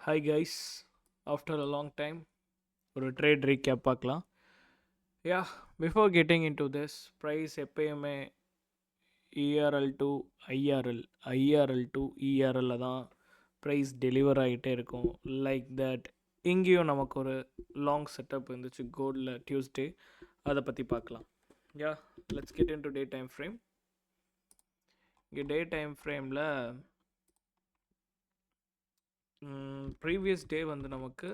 Hi guys, after a long time, ஒரு trade recap பார்க்கலாம். Yeah before getting in to this price எப்பயுமே ERL to IRL IRL to இஆர்எல்ல தான் price deliver ஆகிட்டே இருக்கும். Like that இங்கேயும் நமக்கு ஒரு லாங் செட்டப் இருந்துச்சு கோல்டில் டியூஸ்டே, அதை பற்றி பார்க்கலாம். Yeah let's get in to day time frame. இங்கே டே டைம் ஃப்ரேமில் ப்ரீவியஸ் டே வந்து நமக்கு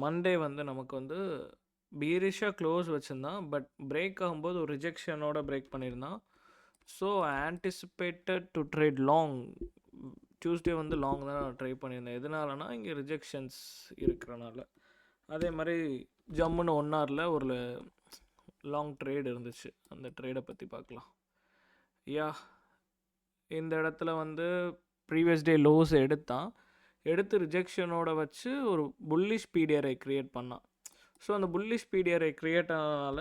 மண்டே வந்து நமக்கு வந்து பீரிஷாக க்ளோஸ் வச்சுருந்தான். பட் பிரேக் ஆகும்போது ஒரு ரிஜெக்ஷனோட பிரேக் பண்ணியிருந்தான். So anticipated to trade long. Tuesday வந்து லாங் தான் நான் ட்ரை பண்ணியிருந்தேன். எதனாலனா இங்கே ரிஜெக்ஷன்ஸ் இருக்கிறனால. அதே மாதிரி ஜம்முன்னு 1 ஹவரில் ஒரு லாங் ட்ரேட் இருந்துச்சு. அந்த ட்ரேடை பற்றி பார்க்கலாம். யா இந்த இடத்துல வந்து ப்ரீவியஸ் டே லோஸ் எடுத்து ரிஜெக்ஷனோட வச்சு ஒரு புல்லிஷ் பிடிஆரை க்ரியேட் பண்ணான். ஸோ அந்த புல்லிஷ் பிடிஆரை க்ரியேட் ஆனதுனால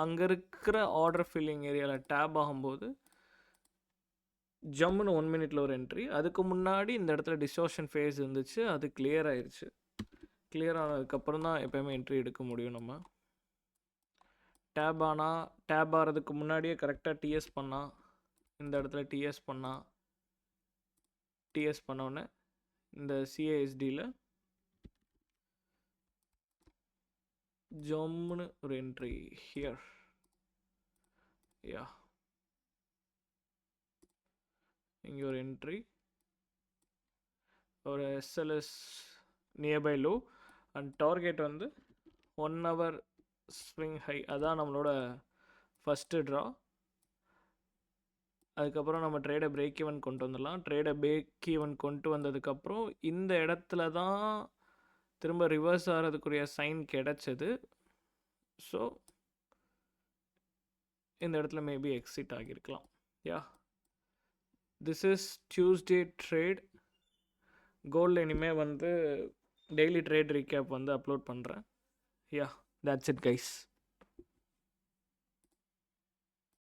அங்கே இருக்கிற ஆர்டர் ஃபில்லிங் ஏரியாவில் டேப் ஆகும்போது ஜம்முன்னு 1 மினிட்ல ஒரு என்ட்ரி. அதுக்கு முன்னாடி இந்த இடத்துல டிஸ்டோர்ஷன் ஃபேஸ் இருந்துச்சு, அது கிளியர் ஆயிடுச்சு. கிளியர் ஆனதுக்கப்புறம் தான் எப்போயுமே என்ட்ரி எடுக்க முடியும். நம்ம டேப் ஆகிறதுக்கு முன்னாடியே கரெக்டாக டிஎஸ் பண்ணால், இந்த இடத்துல டிஎஸ் பண்ணோன்னே இந்த சிஏஎஸ்டியில் ஜம்முன்னு ஒரு என்ட்ரி ஹியர். யா இங்கே ஒரு என்ட்ரி, ஒரு SLS nearby low and target வந்து 1 ஹவர் ஸ்விங் ஹை. அதான் நம்மளோட ஃபஸ்ட்டு ட்ரா. அதுக்கப்புறம் நம்ம ட்ரேடை பிரேக் ஈவன் கொண்டு வந்துடலாம். ட்ரேடை பிரேக் ஈவன் கொண்டு வந்ததுக்கப்புறம் இந்த இடத்துல தான் திரும்ப ரிவர்ஸ் ஆகிறதுக்குரிய சைன் கிடச்சிது. ஸோ இந்த இடத்துல மேபி எக்ஸிட் ஆகியிருக்கலாம். Yeah this is Tuesday trade. கோல்டில் இனிமேல் வந்து டெய்லி ட்ரேட் ரீகேப் வந்து அப்லோட் பண்ணுறேன். Yeah that's it guys.